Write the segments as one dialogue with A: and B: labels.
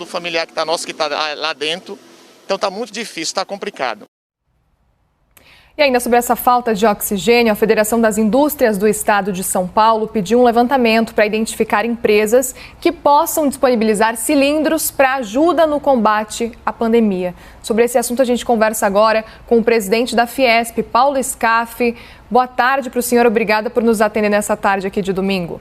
A: do familiar que está nosso, que está lá dentro. Então está muito difícil, está complicado.
B: E ainda sobre essa falta de oxigênio, a Federação das Indústrias do Estado de São Paulo pediu um levantamento para identificar empresas que possam disponibilizar cilindros para ajuda no combate à pandemia. Sobre esse assunto a gente conversa agora com o presidente da Fiesp, Paulo Scaff. Boa tarde para o senhor, obrigada por nos atender nessa tarde aqui de domingo.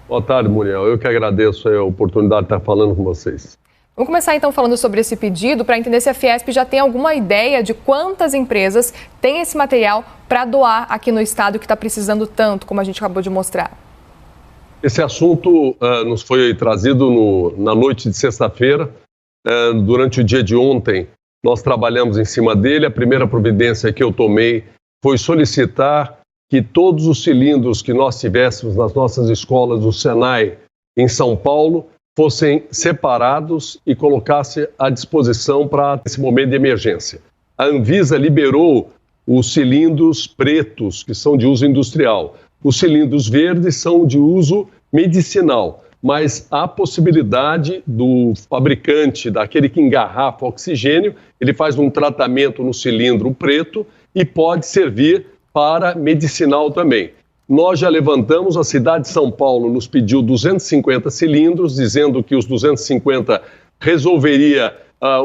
C: Boa tarde, Muriel. Eu que agradeço a oportunidade de estar falando com vocês.
B: Vamos começar então falando sobre esse pedido para entender se a Fiesp já tem alguma ideia de quantas empresas têm esse material para doar aqui no estado que está precisando tanto, como a gente acabou de mostrar.
C: Esse assunto nos foi trazido na noite de sexta-feira. Durante o dia de ontem, nós trabalhamos em cima dele. A primeira providência que eu tomei foi solicitar que todos os cilindros que nós tivéssemos nas nossas escolas do Senai em São Paulo fossem separados e colocasse à disposição para esse momento de emergência. A Anvisa liberou os cilindros pretos, que são de uso industrial. Os cilindros verdes são de uso medicinal, mas há possibilidade do fabricante, daquele que engarrafa oxigênio, ele faz um tratamento no cilindro preto e pode servir para medicinal também. Nós já levantamos, a cidade de São Paulo nos pediu 250 cilindros, dizendo que os 250 resolveria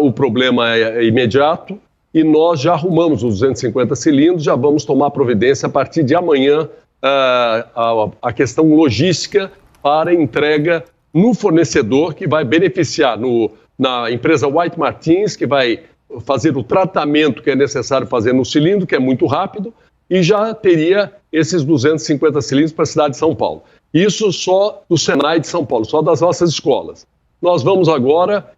C: o problema imediato, e nós já arrumamos os 250 cilindros, já vamos tomar providência a partir de amanhã, a questão logística para entrega no fornecedor, que vai beneficiar na empresa White Martins, que vai fazer o tratamento que é necessário fazer no cilindro, que é muito rápido, e já teria esses 250 cilindros para a cidade de São Paulo. Isso só do Senai de São Paulo, só das nossas escolas. Nós vamos agora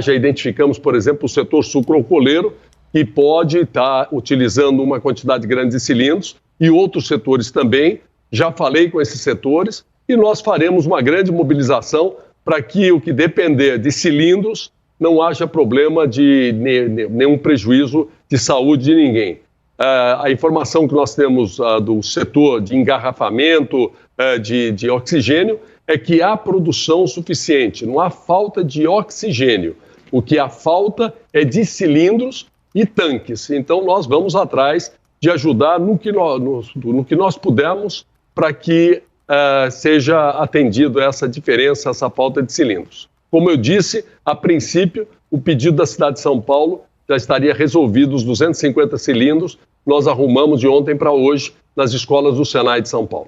C: já identificamos, por exemplo, o setor sucroalcooleiro, que pode estar utilizando uma quantidade grande de cilindros, e outros setores também. Já falei com esses setores, e nós faremos uma grande mobilização para que o que depender de cilindros não haja problema de nenhum prejuízo de saúde de ninguém. A informação que nós temos do setor de engarrafamento, de oxigênio, é que há produção suficiente, não há falta de oxigênio. O que há falta é de cilindros e tanques. Então, nós vamos atrás de ajudar no que nós pudermos para que seja atendido essa diferença, essa falta de cilindros. Como eu disse, a princípio, o pedido da cidade de São Paulo já estaria resolvido, os 250 cilindros, nós arrumamos de ontem para hoje nas escolas do Senai de São Paulo.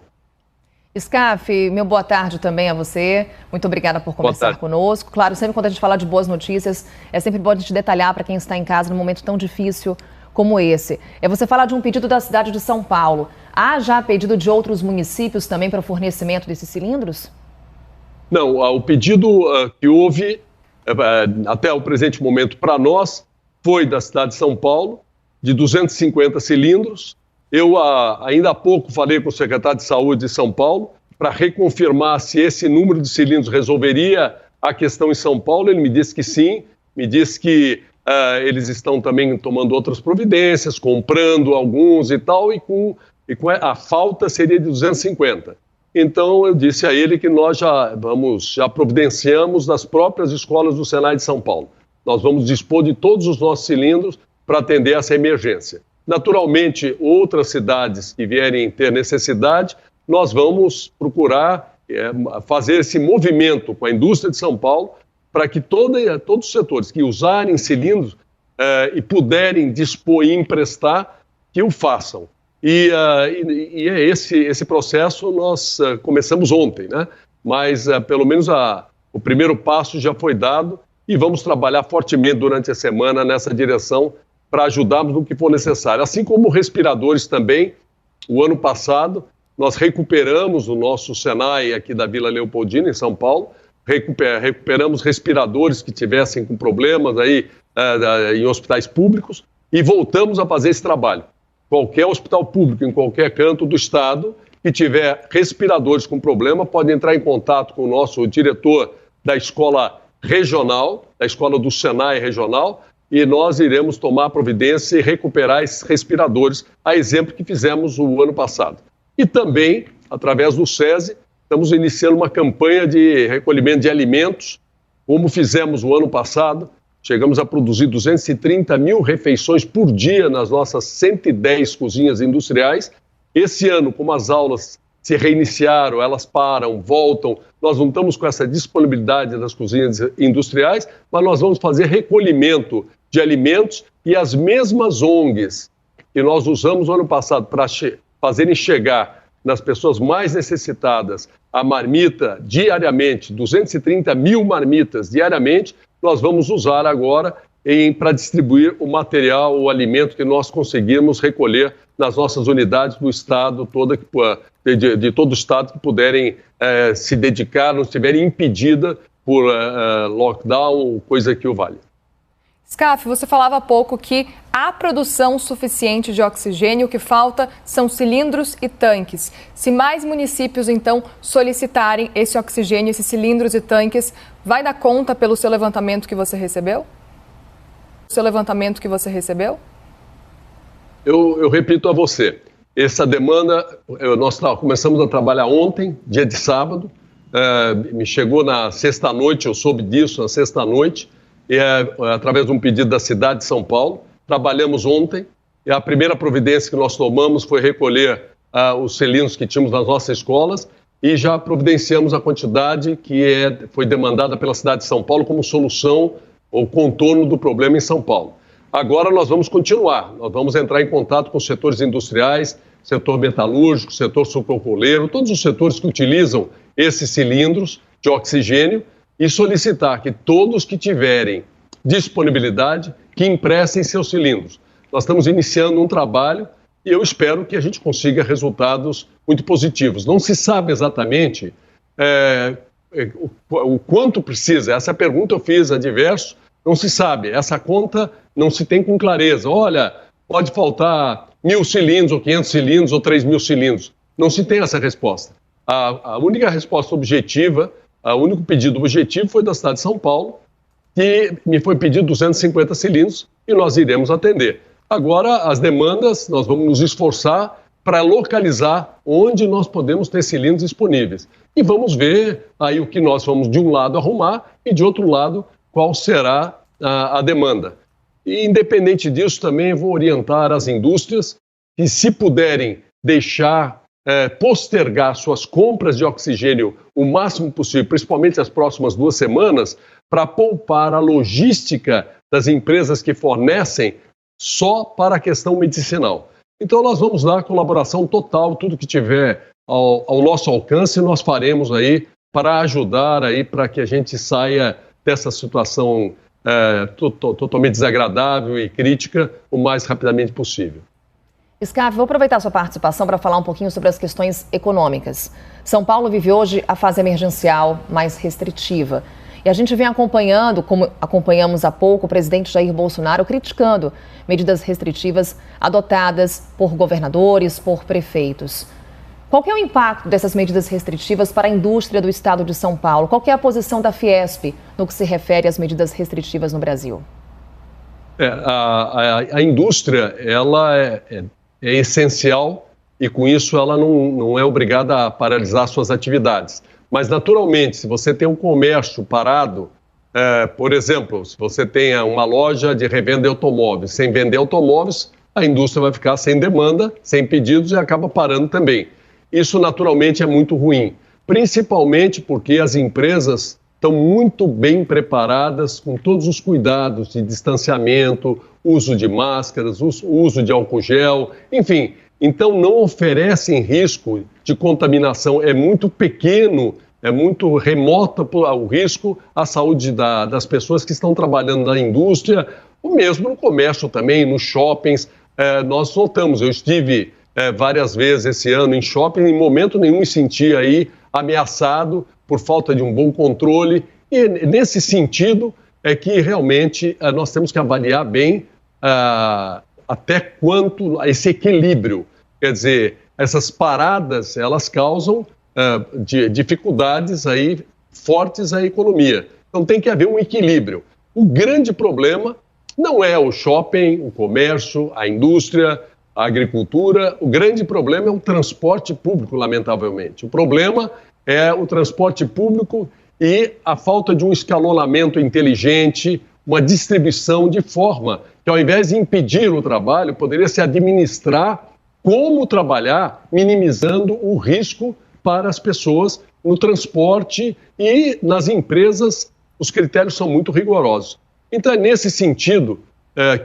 B: Scaff, meu boa tarde também a você. Muito obrigada por conversar conosco. Claro, sempre quando a gente fala de boas notícias, é sempre bom a gente detalhar para quem está em casa num momento tão difícil como esse. Você fala de um pedido da cidade de São Paulo. Há já pedido de outros municípios também para o fornecimento desses cilindros?
C: Não, o pedido que houve até o presente momento para nós foi da cidade de São Paulo, de 250 cilindros. Eu ainda há pouco falei com o secretário de Saúde de São Paulo para reconfirmar se esse número de cilindros resolveria a questão em São Paulo. Ele me disse que sim, me disse que eles estão também tomando outras providências, comprando alguns e tal, e a falta seria de 250. Então, eu disse a ele que nós já providenciamos das próprias escolas do Senai de São Paulo. Nós vamos dispor de todos os nossos cilindros para atender essa emergência. Naturalmente, outras cidades que vierem ter necessidade, nós vamos procurar fazer esse movimento com a indústria de São Paulo para que todos os setores que usarem cilindros e puderem dispor e emprestar, que o façam. E esse processo nós começamos ontem, né? Mas pelo menos o primeiro passo já foi dado e vamos trabalhar fortemente durante a semana nessa direção para ajudarmos no que for necessário. Assim como respiradores também, o ano passado nós recuperamos o nosso Senai aqui da Vila Leopoldina, em São Paulo, recuperamos respiradores que tivessem com problemas aí em hospitais públicos e voltamos a fazer esse trabalho. Qualquer hospital público, em qualquer canto do estado, que tiver respiradores com problema, pode entrar em contato com o nosso diretor da escola regional, da escola do Senai regional, e nós iremos tomar providência e recuperar esses respiradores, a exemplo que fizemos o ano passado. E também, através do SESI, estamos iniciando uma campanha de recolhimento de alimentos como fizemos o ano passado. Chegamos a produzir 230 mil refeições por dia nas nossas 110 cozinhas industriais. Esse ano, como as aulas se reiniciaram, elas param, voltam, nós não estamos com essa disponibilidade das cozinhas industriais, mas nós vamos fazer recolhimento de alimentos e as mesmas ONGs que nós usamos no ano passado para fazerem chegar nas pessoas mais necessitadas a marmita diariamente, 230 mil marmitas diariamente, nós vamos usar agora para distribuir o material, o alimento que nós conseguimos recolher nas nossas unidades do Estado, de todo o Estado que puderem se dedicar, não estiverem impedida por lockdown, coisa que o valha.
B: Scaf, você falava há pouco que há produção suficiente de oxigênio, o que falta são cilindros e tanques. Se mais municípios, então, solicitarem esse oxigênio, esses cilindros e tanques, vai dar conta pelo seu levantamento que você recebeu?
C: Eu repito a você, essa demanda, nós começamos a trabalhar ontem, dia de sábado, me chegou na sexta-noite, eu soube disso na sexta-noite, através de um pedido da cidade de São Paulo. Trabalhamos ontem e a primeira providência que nós tomamos foi recolher os cilindros que tínhamos nas nossas escolas e já providenciamos a quantidade que foi demandada pela cidade de São Paulo como solução ou contorno do problema em São Paulo. Agora nós vamos continuar, nós vamos entrar em contato com os setores industriais, setor metalúrgico, setor sucrocoleiro, todos os setores que utilizam esses cilindros de oxigênio e solicitar que todos que tiverem disponibilidade, que emprestem seus cilindros. Nós estamos iniciando um trabalho e eu espero que a gente consiga resultados muito positivos. Não se sabe exatamente o quanto precisa, essa pergunta eu fiz a diversos, não se sabe, essa conta não se tem com clareza. Olha, pode faltar 1.000 cilindros, ou 500 cilindros, ou 3.000 cilindros. Não se tem essa resposta. A única resposta objetiva, o único pedido objetivo foi da cidade de São Paulo, que me foi pedido 250 cilindros e nós iremos atender. Agora, as demandas, nós vamos nos esforçar para localizar onde nós podemos ter cilindros disponíveis. E vamos ver aí o que nós vamos, de um lado, arrumar e, de outro lado, qual será a demanda. E, independente disso, também vou orientar as indústrias que, se puderem deixar, postergar suas compras de oxigênio o máximo possível, principalmente as próximas 2 semanas, para poupar a logística das empresas que fornecem só para a questão medicinal. Então, nós vamos dar colaboração total, tudo que tiver ao nosso alcance, nós faremos aí para ajudar aí para que a gente saia dessa situação totalmente desagradável e crítica o mais rapidamente possível.
D: Scaf, vou aproveitar a sua participação para falar um pouquinho sobre as questões econômicas. São Paulo vive hoje a fase emergencial mais restritiva. E a gente vem acompanhando, como acompanhamos há pouco, o presidente Jair Bolsonaro criticando medidas restritivas adotadas por governadores, por prefeitos. Qual que é o impacto dessas medidas restritivas para a indústria do estado de São Paulo? Qual que é a posição da Fiesp no que se refere às medidas restritivas no Brasil?
C: A indústria, ela é essencial e com isso ela não é obrigada a paralisar suas atividades. Mas naturalmente, se você tem um comércio parado, por exemplo, se você tem uma loja de revenda de automóveis, sem vender automóveis, a indústria vai ficar sem demanda, sem pedidos e acaba parando também. Isso naturalmente é muito ruim, principalmente porque as empresas estão muito bem preparadas com todos os cuidados de distanciamento, uso de máscaras, uso de álcool gel, enfim. Então não oferecem risco de contaminação, é muito pequeno, é muito remoto o risco à saúde das pessoas que estão trabalhando na indústria, ou mesmo no comércio também, nos shoppings. Nós notamos, eu estive várias vezes esse ano em shopping, em momento nenhum me senti aí ameaçado por falta de um bom controle, e nesse sentido é que realmente nós temos que avaliar bem até quanto esse equilíbrio, quer dizer, essas paradas, elas causam dificuldades aí fortes à economia. Então tem que haver um equilíbrio. O grande problema não é o shopping, o comércio, a indústria, a agricultura. O grande problema é o transporte público, lamentavelmente. O problema é o transporte público e a falta de um escalonamento inteligente, uma distribuição de forma que, ao invés de impedir o trabalho, poderia se administrar como trabalhar, minimizando o risco para as pessoas no transporte e nas empresas. Os critérios são muito rigorosos. Então, é nesse sentido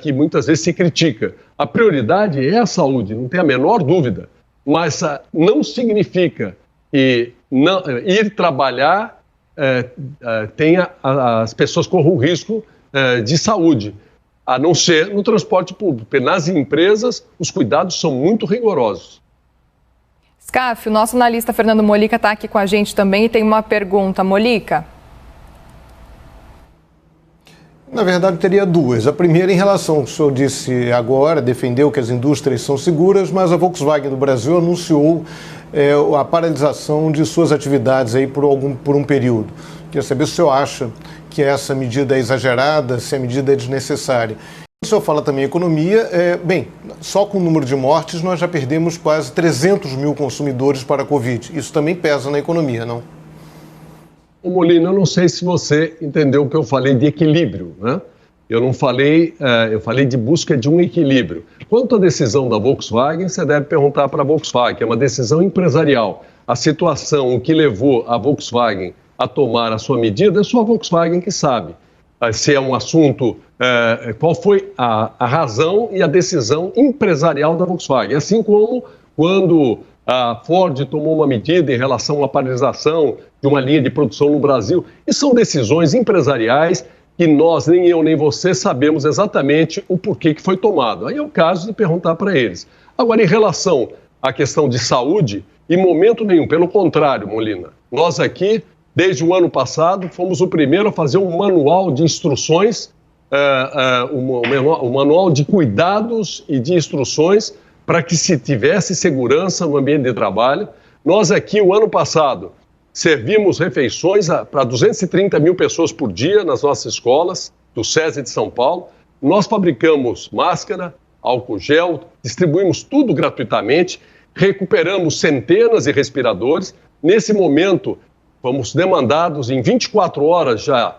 C: que muitas vezes se critica. A prioridade é a saúde, não tem a menor dúvida, mas não significa que ir trabalhar as pessoas corram risco de saúde, a não ser no transporte público, porque nas empresas os cuidados são muito rigorosos.
B: Scaf, o nosso analista Fernando Molica está aqui com a gente também e tem uma pergunta. Molica?
E: Na verdade, teria duas. A primeira, em relação ao que o senhor disse agora, defendeu que as indústrias são seguras, mas a Volkswagen do Brasil anunciou a paralisação de suas atividades aí por um período. Queria saber se o senhor acha que essa medida é exagerada, se a medida é desnecessária. O senhor fala também em economia. Só com o número de mortes nós já perdemos quase 300 mil consumidores para a Covid. Isso também pesa na economia, não?
C: Ô Molina, eu não sei se você entendeu o que eu falei de equilíbrio, né? Eu falei de busca de um equilíbrio. Quanto à decisão da Volkswagen, você deve perguntar para a Volkswagen, é uma decisão empresarial. A situação, o que levou a Volkswagen a tomar a sua medida, é só a Volkswagen que sabe. Se é um assunto, qual foi a razão e a decisão empresarial da Volkswagen. Assim como quando a Ford tomou uma medida em relação à paralisação de uma linha de produção no Brasil. E são decisões empresariais que nós, nem eu nem você, sabemos exatamente o porquê que foi tomado. Aí é o caso de perguntar para eles. Agora, em relação à questão de saúde, em momento nenhum, pelo contrário, Molina, nós aqui, desde o ano passado, fomos o primeiro a fazer um manual de instruções, um manual de cuidados e de instruções para que se tivesse segurança no ambiente de trabalho. Nós aqui, o ano passado, servimos refeições para 230 mil pessoas por dia nas nossas escolas, do SESI de São Paulo. Nós fabricamos máscara, álcool gel, distribuímos tudo gratuitamente, recuperamos centenas de respiradores. Nesse momento, fomos demandados, em 24 horas já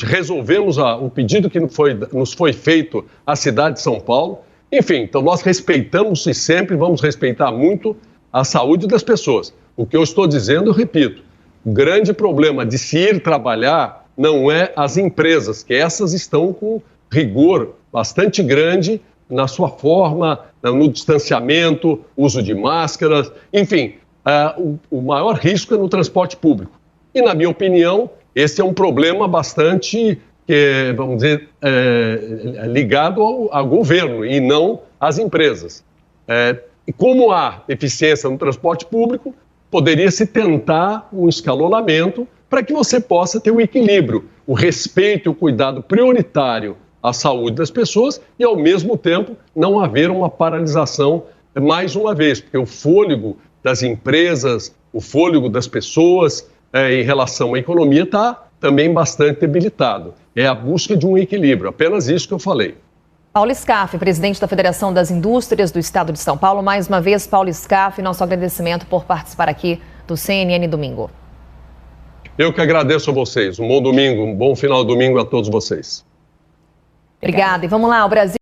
C: resolvemos o pedido que nos foi feito à cidade de São Paulo. Enfim, então nós respeitamos e sempre vamos respeitar muito a saúde das pessoas. O que eu estou dizendo, eu repito, o grande problema de se ir trabalhar não é as empresas, que essas estão com rigor bastante grande na sua forma, no distanciamento, uso de máscaras, enfim, o maior risco é no transporte público. E, na minha opinião, esse é um problema bastante, vamos dizer, ligado ao governo e não às empresas. E como há eficiência no transporte público, poderia-se tentar um escalonamento para que você possa ter um equilíbrio, o respeito e o cuidado prioritário à saúde das pessoas e, ao mesmo tempo, não haver uma paralisação mais uma vez, porque o fôlego das empresas, o fôlego das pessoas em relação à economia está também bastante debilitado. É a busca de um equilíbrio, apenas isso que eu falei.
D: Paulo Scaf, presidente da Federação das Indústrias do Estado de São Paulo. Mais uma vez, Paulo Scaf, nosso agradecimento por participar aqui do CNN Domingo.
C: Eu que agradeço a vocês. Um bom domingo, um bom final de domingo a todos vocês.
D: Obrigada. E vamos lá, o Brasil